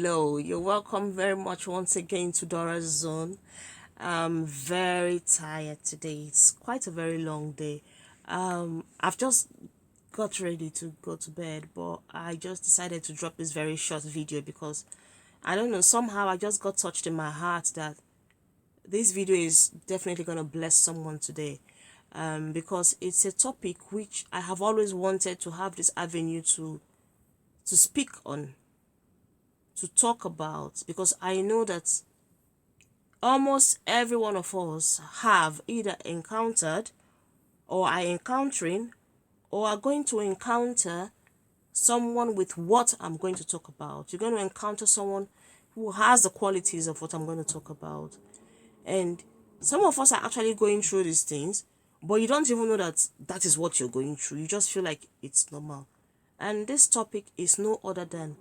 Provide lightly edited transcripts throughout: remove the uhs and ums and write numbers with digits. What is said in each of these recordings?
Hello, you're welcome very much once again to Dora's Zone. I'm very tired today. It's quite a very long day. I've just got ready to go to bed, but I just decided to drop this very short video because I don't know, somehow I just got touched in my heart that this video is definitely going to bless someone today. Because it's a topic which I have always wanted to have this avenue to speak on, to talk about, because I know that almost every one of us have either encountered or are encountering or are going to encounter someone with what I'm going to talk about. You're going to encounter someone who has the qualities of what I'm going to talk about. And some of us are actually going through these things, but you don't even know that that is what you're going through. You just feel like it's normal. And this topic is no other than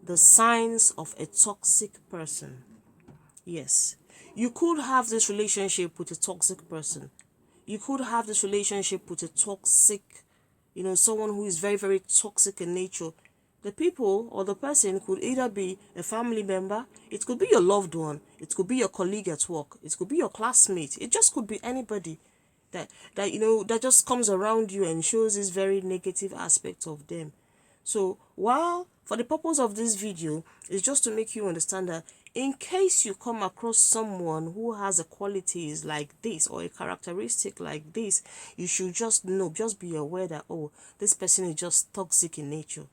the signs of a toxic person. Yes, you could have this relationship with a toxic person. You could have this relationship with a toxic, someone who is very, very toxic in nature. The people or the person could either be a family member, it could be your loved one, it could be your colleague at work, it could be your classmate, it just could be anybody that just comes around you and shows this very negative aspect of them. So while for the purpose of this video is just to make you understand that in case you come across someone who has a qualities like this or a characteristic like this, you should just be aware that, oh, this person is just toxic in nature.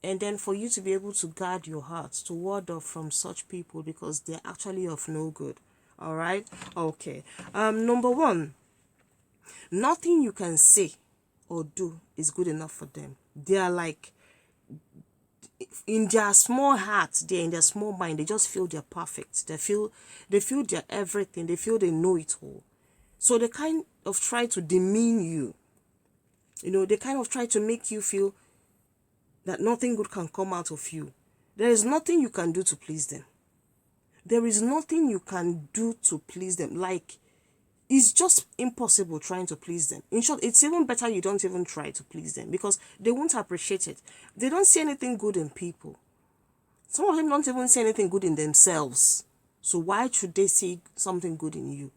And then for you to be able to guard your heart, to ward off from such people because they're actually of no good. All right? Okay. Number one, nothing you can say or do is good enough for them. They are like, in their small heart, they're in their small mind, they just feel they're perfect. They feel they're everything. They feel they know it all. So they kind of try to demean you. They kind of try to make you feel that nothing good can come out of you. There is nothing you can do to please them. There is nothing you can do to please them. Like, it's just impossible trying to please them. In short, it's even better you don't even try to please them because they won't appreciate it. They don't see anything good in people. Some of them don't even see anything good in themselves. So why should they see something good in you?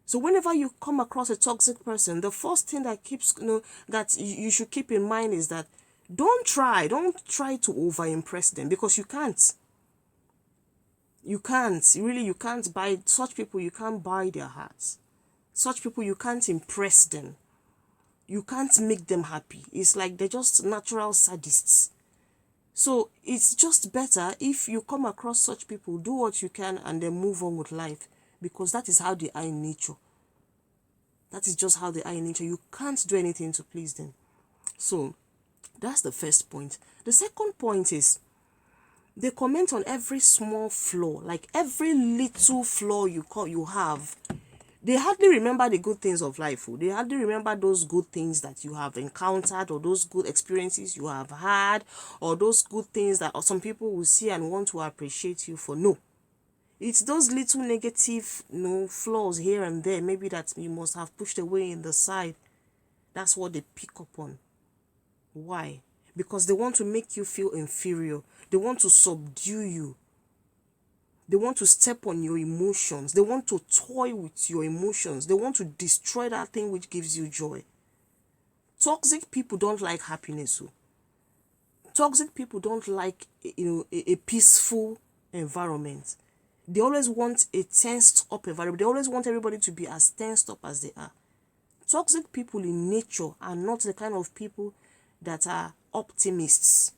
So whenever you come across a toxic person, the first thing that you should keep in mind is that don't try to over impress them, because you can't. You can't buy such people. You can't buy their hearts. Such people, you can't impress them. You can't make them happy. It's like they're just natural sadists. So it's just better if you come across such people, do what you can and then move on with life, because that is how they are in nature. That is just how they are in nature. You can't do anything to please them. So that's the first point. The second point is they comment on every small flaw, like every little flaw you have. They hardly remember the good things of life. They hardly remember those good things that you have encountered, or those good experiences you have had, or those good things that some people will see and want to appreciate you for. No. It's those little negative flaws here and there, maybe that you must have pushed away in the side. That's what they pick up on. Why? Because they want to make you feel inferior. They want to subdue you. They want to step on your emotions. They want to toy with your emotions. They want to destroy that thing which gives you joy. Toxic people don't like happiness. Toxic people don't like a peaceful environment. They always want a tensed up environment. They always want everybody to be as tensed up as they are. Toxic people in nature are not the kind of people that are optimists.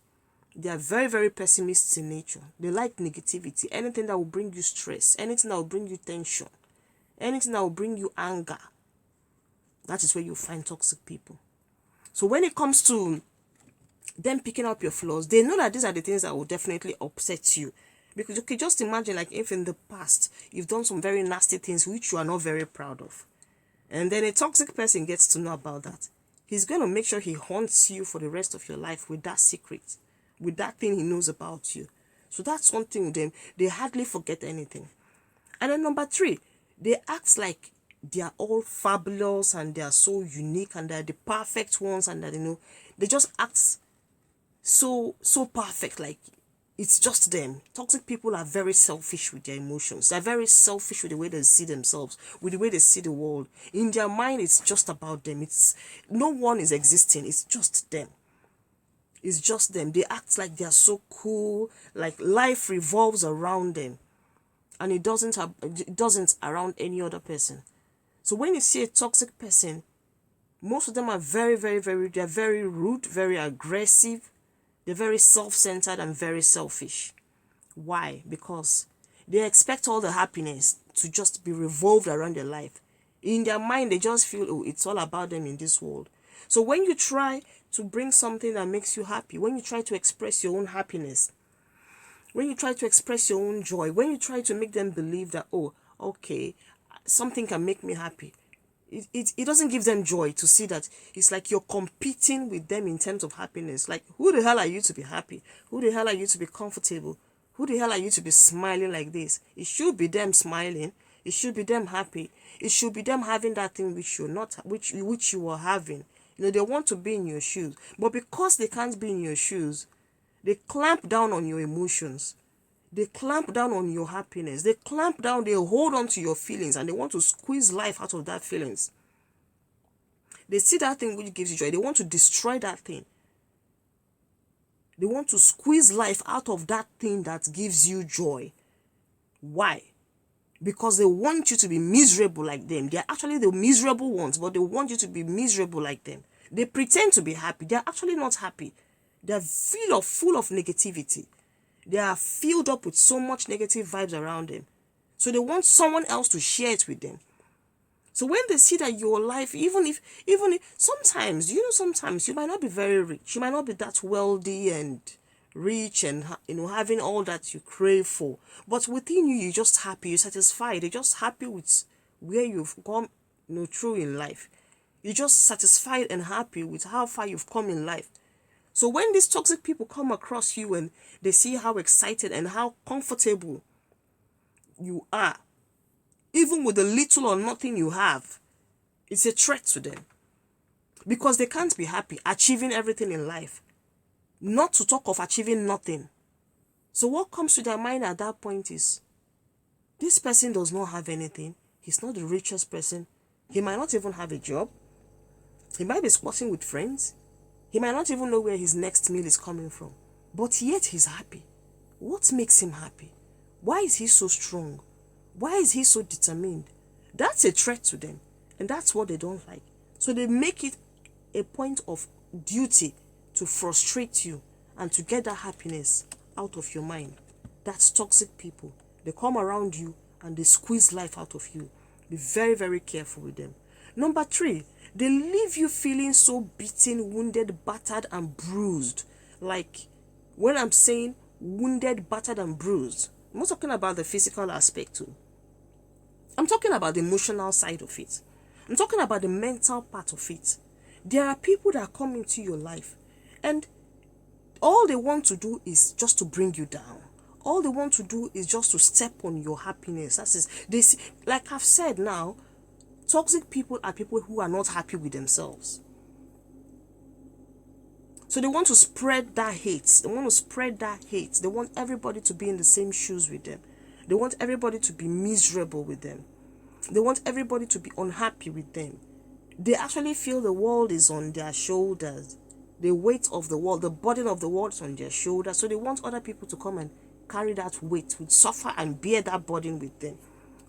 They are very, very pessimists in nature. They like negativity. Anything that will bring you stress, anything that will bring you tension, anything that will bring you anger. That is where you find toxic people. So when it comes to them picking up your flaws, they know that these are the things that will definitely upset you. Because you can just imagine, like, if in the past you've done some very nasty things which you are not very proud of, and then a toxic person gets to know about that, he's going to make sure he haunts you for the rest of your life with that secret, with that thing he knows about you. So that's one thing with them. They hardly forget anything. And then number 3, they act like they are all fabulous and they are so unique and they're the perfect ones, and that they just act so perfect. Like It's just them. Toxic people are very selfish with their emotions. They're very selfish with the way they see themselves, with the way they see the world. In their mind, it's just about them. It's no one is existing. It's just them. It's just them. They act like they're so cool, like life revolves around them, and it doesn't around any other person. So when you see a toxic person, most of them are they're very rude, very aggressive, they're very self-centered and very selfish. Why? Because they expect all the happiness to just be revolved around their life. In their mind, they just feel, oh, it's all about them in this world. So when you try to bring something that makes you happy, when you try to express your own happiness, when you try to express your own joy, when you try to make them believe that, oh, okay, something can make me happy, it doesn't give them joy to see that. It's like you're competing with them in terms of happiness. Like, who the hell are you to be happy? Who the hell are you to be comfortable? Who the hell are you to be smiling like this? It should be them smiling. It should be them happy. It should be them having that thing which you're not, which you are having. You know, they want to be in your shoes, but because they can't be in your shoes, they clamp down on your emotions. They clamp down on your happiness. They clamp down, they hold on to your feelings, and they want to squeeze life out of that feelings. They see that thing which gives you joy. They want to destroy that thing. They want to squeeze life out of that thing that gives you joy. Why? Because they want you to be miserable like them. They're actually the miserable ones, but they want you to be miserable like them. They pretend to be happy. They're actually not happy. They're full of negativity. They are filled up with so much negative vibes around them. So they want someone else to share it with them. So when they see that your life, even if sometimes, sometimes you might not be very rich. You might not be that wealthy and rich and, having all that you crave for. But within you, you're just happy. You're satisfied. You're just happy with where you've come, through in life. You're just satisfied and happy with how far you've come in life. So when these toxic people come across you and they see how excited and how comfortable you are, even with the little or nothing you have, it's a threat to them. Because they can't be happy achieving everything in life. Not to talk of achieving nothing. So what comes to their mind at that point is, this person does not have anything. He's not the richest person. He might not even have a job. He might be squatting with friends. He might not even know where his next meal is coming from. But yet he's happy. What makes him happy? Why is he so strong? Why is he so determined? That's a threat to them. And that's what they don't like. So they make it a point of duty to frustrate you and to get that happiness out of your mind. That's toxic people. They come around you and they squeeze life out of you. Be very, very careful with them. Number 3, they leave you feeling so beaten, wounded, battered, and bruised. Like, when I'm saying wounded, battered, and bruised, I'm not talking about the physical aspect too. I'm talking about the emotional side of it. I'm talking about the mental part of it. There are people that come into your life and all they want to do is just to bring you down. All they want to do is just to step on your happiness. That is, like I've said now, toxic people are people who are not happy with themselves. So they want to spread that hate. They want to spread that hate. They want everybody to be in the same shoes with them. They want everybody to be miserable with them. They want everybody to be unhappy with them. They actually feel the world is on their shoulders. The weight of the world, the burden of the world is on their shoulders. So they want other people to come and carry that weight, to suffer and bear that burden with them.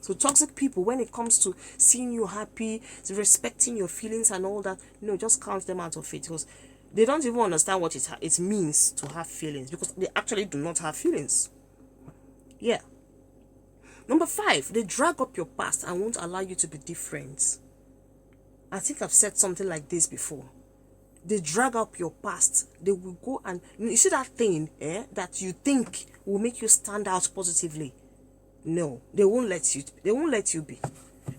So toxic people, when it comes to seeing you happy, respecting your feelings and all that, just count them out of it, because they don't even understand what it means to have feelings, because they actually do not have feelings. Yeah. Number 5, they drag up your past and won't allow you to be different. I think I've said something like this before. They drag up your past. They will go and, you see that thing that you think will make you stand out positively. No, they won't let you. They won't let you be.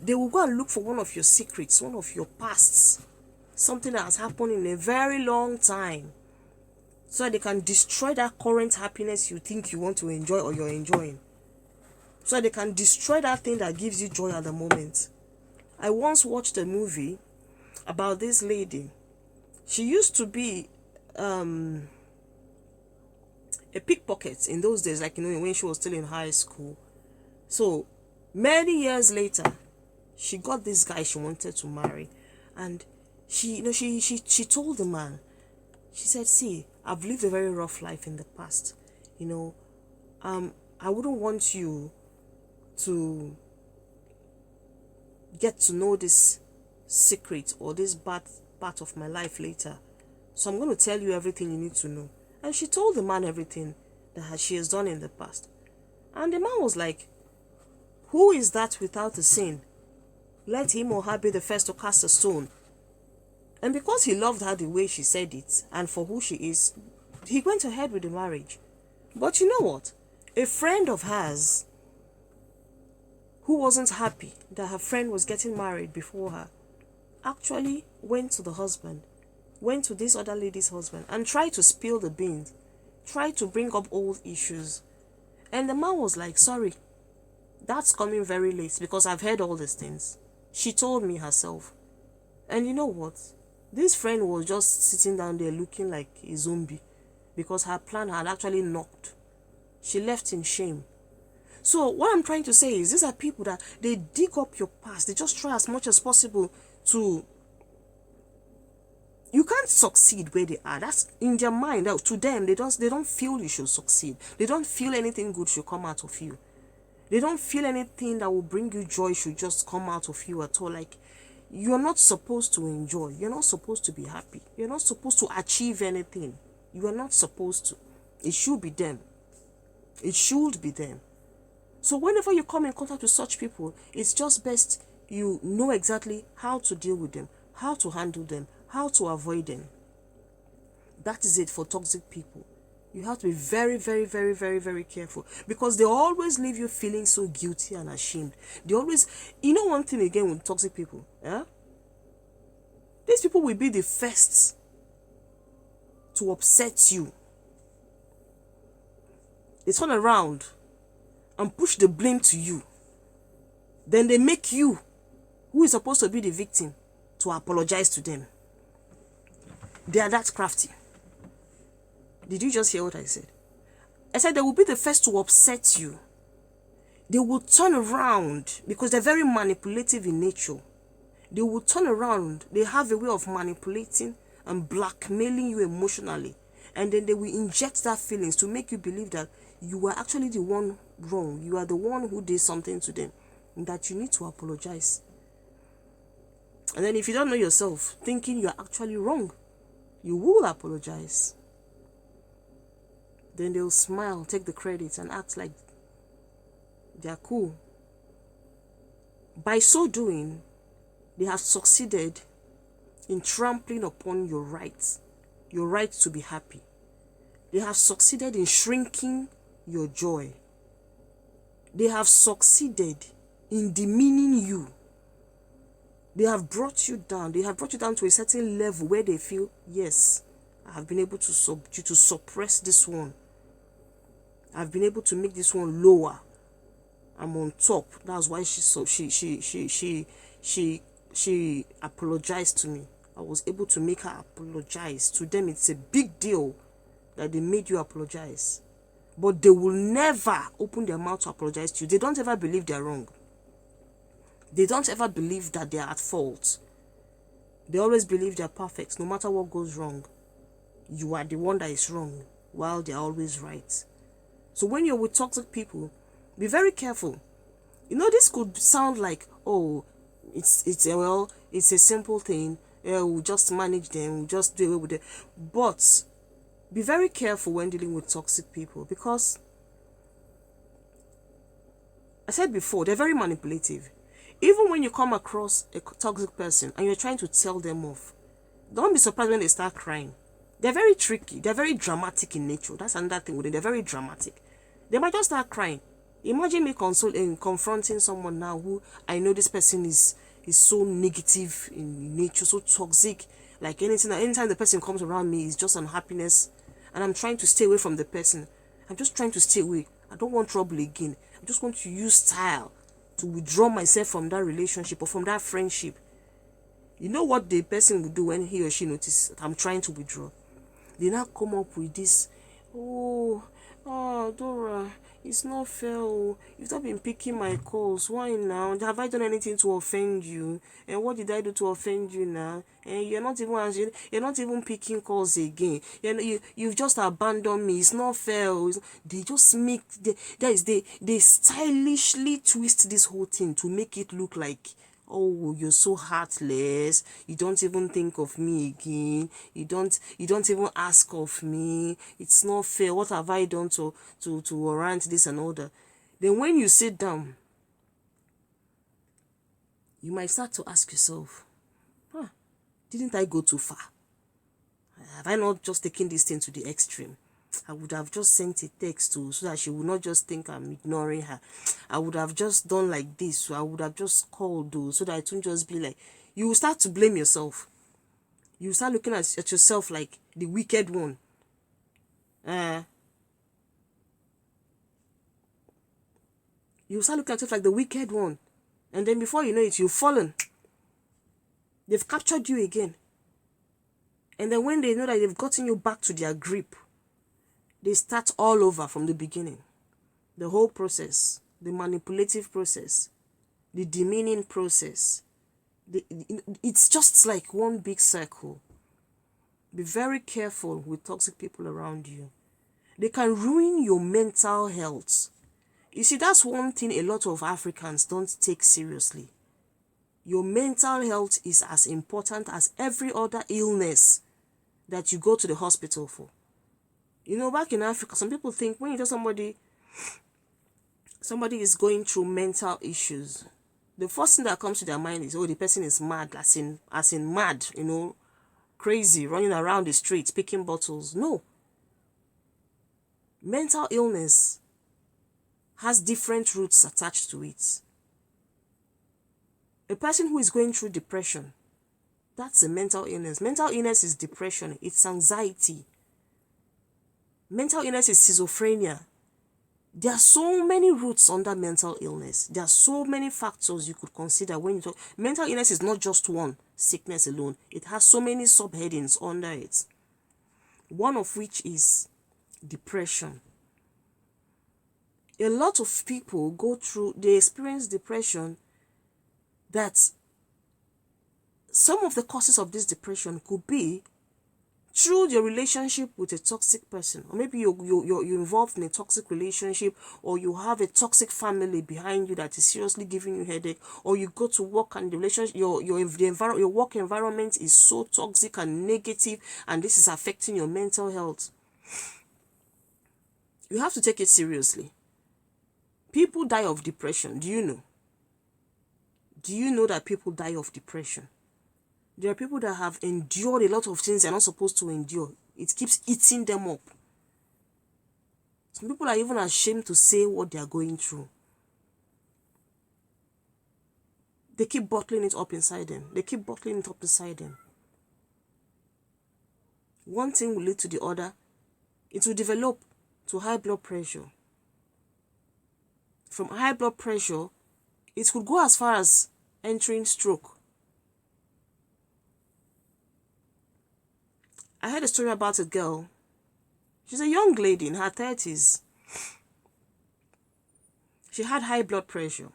They will go and look for one of your secrets, one of your pasts, something that has happened in a very long time, so that they can destroy that current happiness you think you want to enjoy or you're enjoying. So that they can destroy that thing that gives you joy at the moment. I once watched a movie about this lady. She used to be a a pickpocket in those days, like, when she was still in high school. So many years later, she got this guy she wanted to marry, and she told the man, she said, see, I've lived a very rough life in the past, I wouldn't want you to get to know this secret or this bad part of my life later. So I'm going to tell you everything you need to know. And she told the man everything that she has done in the past. And the man was like, who is that without a sin? Let him or her be the first to cast a stone. And because he loved her the way she said it and for who she is, he went ahead with the marriage. But you know what? A friend of hers who wasn't happy that her friend was getting married before her actually went to the husband, went to this other lady's husband, and tried to spill the beans, tried to bring up old issues. And the man was like, sorry, that's coming very late because I've heard all these things. She told me herself. And you know what? This friend was just sitting down there looking like a zombie because her plan had actually knocked. She left in shame. So what I'm trying to say is, these are people that they dig up your past. They just try as much as possible to... You can't succeed where they are. That's in their mind. To them, they don't feel you should succeed. They don't feel anything good should come out of you. They don't feel anything that will bring you joy should just come out of you at all. Like, you're not supposed to enjoy. You're not supposed to be happy. You're not supposed to achieve anything. You are not supposed to. It should be them. It should be them. So whenever you come in contact with such people, it's just best you know exactly how to deal with them, how to handle them, how to avoid them. That is it for toxic people. You have to be very, very, very, very, very careful, because they always leave you feeling so guilty and ashamed. They always, one thing again with toxic people, yeah? These people will be the first to upset you. They turn around and push the blame to you. Then they make you, who is supposed to be the victim, to apologize to them. They are that crafty. Did you just hear what I said? I said they will be the first to upset you. They will turn around because they're very manipulative in nature. They will turn around. They have a way of manipulating and blackmailing you emotionally. And then they will inject that feelings to make you believe that you were actually the one wrong. You are the one who did something to them, and that you need to apologize. And then if you don't know yourself, thinking you're actually wrong, you will apologize. Then they'll smile, take the credit, and act like they're cool. By so doing, they have succeeded in trampling upon your right to be happy. They have succeeded in shrinking your joy. They have succeeded in demeaning you. They have brought you down. They have brought you down to a certain level where they feel, yes, I have been able to suppress this one. I've been able to make this one lower. I'm on top. That's why she apologized to me. I was able to make her apologize. To them, it's a big deal that they made you apologize. But they will never open their mouth to apologize to you. They don't ever believe they're wrong. They don't ever believe that they're at fault. They always believe they're perfect. No matter what goes wrong, you are the one that is wrong, while they're always right. So when you're with toxic people, be very careful. This could sound like, oh, it's a simple thing. We'll just manage them. We'll just do away with it. But be very careful when dealing with toxic people, because I said before, they're very manipulative. Even when you come across a toxic person and you're trying to tell them off, don't be surprised when they start crying. They're very tricky. They're very dramatic in nature. That's another thing with them. They're very dramatic. They might just start crying. Imagine me confronting someone now who I know this person is so negative in nature, so toxic. Like anytime the person comes around me, it's just unhappiness. And I'm trying to stay away from the person. I'm just trying to stay away. I don't want trouble again. I just want to use style to withdraw myself from that relationship or from that friendship. You know what the person will do when he or she notices that I'm trying to withdraw? They now come up with this, oh, Oh, Dora, it's not fair. Oh. You've not been picking my calls. Why now? Have I done anything to offend you? And what did I do to offend you now? And you're not even answering, you're not even picking calls again. You've just abandoned me. It's not fair. Oh. They just make they stylishly twist this whole thing to make it look like, oh, you're so heartless, you don't even think of me again, you don't even ask of me, it's not fair, what have I done to warrant this and all that. Then when you sit down, you might start to ask yourself, didn't I go too far? Have I not just taken this thing to the extreme? I would have just sent a text to so that she would not just think I'm ignoring her. I would have just done like this. So I would have just called though, so that it won't just be like, you will start to blame yourself. You start looking at yourself like the wicked one. You start looking at yourself like the wicked one. And then before you know it, you've fallen. They've captured you again. And then when they know that they've gotten you back to their grip, they start all over from the beginning. The whole process, the manipulative process, the demeaning process. It's just like one big circle. Be very careful with toxic people around you. They can ruin your mental health. You see, that's one thing a lot of Africans don't take seriously. Your mental health is as important as every other illness that you go to the hospital for. You know, back in Africa, some people think when you tell somebody is going through mental issues, the first thing that comes to their mind is, oh, the person is mad, as in mad, crazy, running around the streets, picking bottles. No. Mental illness has different roots attached to it. A person who is going through depression, that's a mental illness. Mental illness is depression. It's anxiety. Mental illness is schizophrenia. There are so many roots under mental illness. There are so many factors you could consider when you talk. Mental illness is not just one sickness alone. It has so many subheadings under it. One of which is depression. A lot of people they experience depression, that some of the causes of this depression could be through your relationship with a toxic person, or maybe you're involved in a toxic relationship, or you have a toxic family behind you that is seriously giving you headache, or you go to work and the relationship, your work environment is so toxic and negative, and this is affecting your mental health. You have to take it seriously. People die of depression. Do you know? Do you know that people die of depression? There are people that have endured a lot of things they're not supposed to endure. It keeps eating them up. Some people are even ashamed to say what they are going through. They keep bottling it up inside them. One thing will lead to the other. It will develop to high blood pressure. From high blood pressure, it could go as far as entering stroke. I heard a story about a girl. She's a young lady in her 30s. She had high blood pressure.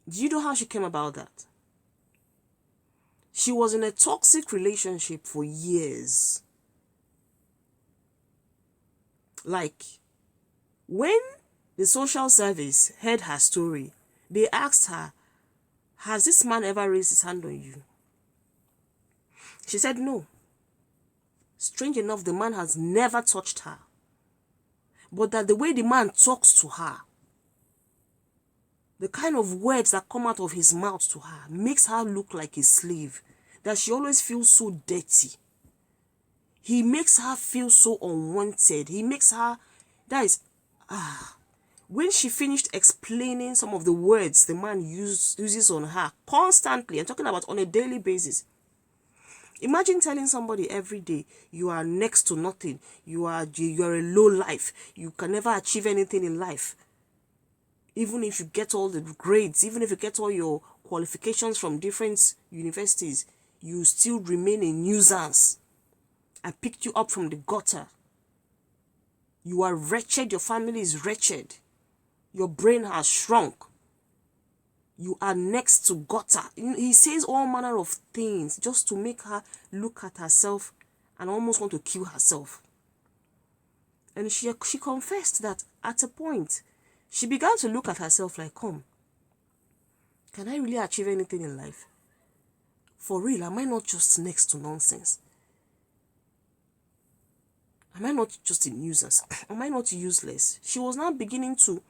Do you know how she came about that? She was in a toxic relationship for years. Like, when the social service heard her story, they asked her, has this man ever raised his hand on you? She said no. Strange enough, the man has never touched her. But that the way the man talks to her, the kind of words that come out of his mouth to her, makes her look like a slave. That she always feels so dirty. He makes her feel so unwanted. He makes her, when she finished explaining some of the words the man uses on her constantly, I'm talking about on a daily basis. Imagine telling somebody every day, you are next to nothing, you are a low life, you can never achieve anything in life. Even if you get all the grades, even if you get all your qualifications from different universities, you still remain a nuisance. I picked you up from the gutter. You are wretched. Your family is wretched. Your brain has shrunk. You are next to gutter. He says all manner of things just to make her look at herself and almost want to kill herself. And she confessed that at a point, she began to look at herself like, come, can I really achieve anything in life? For real, am I not just next to nonsense? Am I not just a nuisance? Am I not useless? She was now beginning to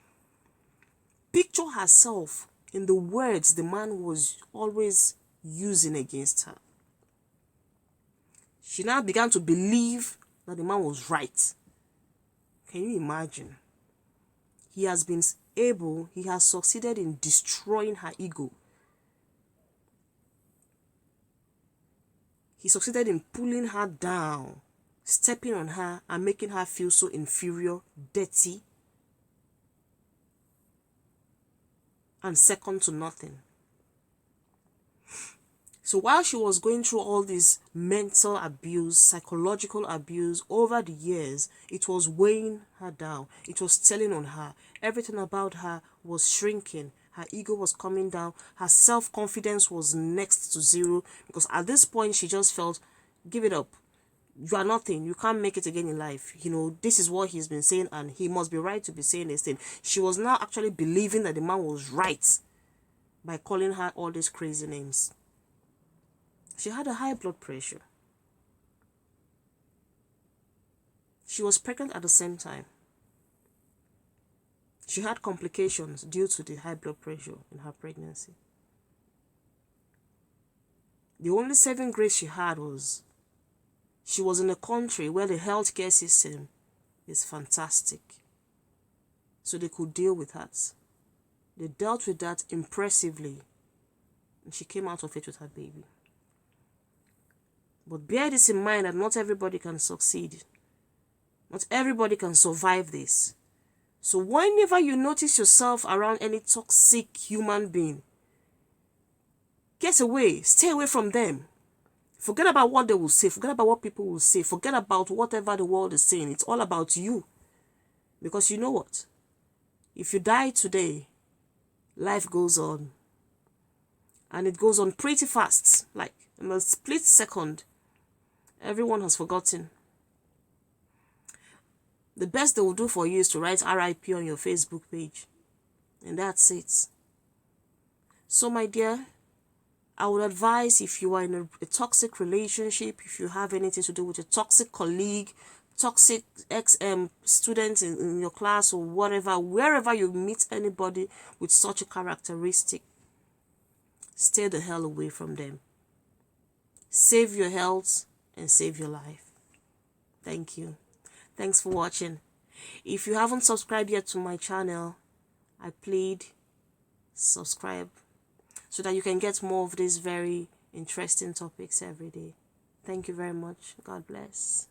picture herself in the words the man was always using against her. She now began to believe that the man was right. Can you imagine? He has succeeded in destroying her ego. He succeeded in pulling her down, stepping on her and making her feel so inferior, dirty, and second to nothing. So while she was going through all this mental abuse, psychological abuse over the years, it was weighing her down. It was telling on her. Everything about her was shrinking. Her ego was coming down. Her self-confidence was next to zero. Because at this point, she just felt, give it up. You are nothing. You can't make it again in life. You know, this is what he's been saying and he must be right to be saying this thing. She was now actually believing that the man was right by calling her all these crazy names. She had a high blood pressure. She was pregnant at the same time. She had complications due to the high blood pressure in her pregnancy. The only saving grace she had was she was in a country where the healthcare system is fantastic. So they could deal with that. They dealt with that impressively. And she came out of it with her baby. But bear this in mind that not everybody can succeed. Not everybody can survive this. So whenever you notice yourself around any toxic human being, get away. Stay away from them. Forget about what they will say. Forget about what people will say. Forget about whatever the world is saying. It's all about you. Because you know what? If you die today, life goes on. And it goes on pretty fast. Like in a split second, everyone has forgotten. The best they will do for you is to write RIP on your Facebook page. And that's it. So my dear, I would advise if you are in a toxic relationship, if you have anything to do with a toxic colleague, toxic student in your class or whatever, wherever you meet anybody with such a characteristic, stay the hell away from them. Save your health and save your life. Thank you. Thanks for watching. If you haven't subscribed yet to my channel, I plead subscribe so that you can get more of these very interesting topics every day. Thank you very much. God bless.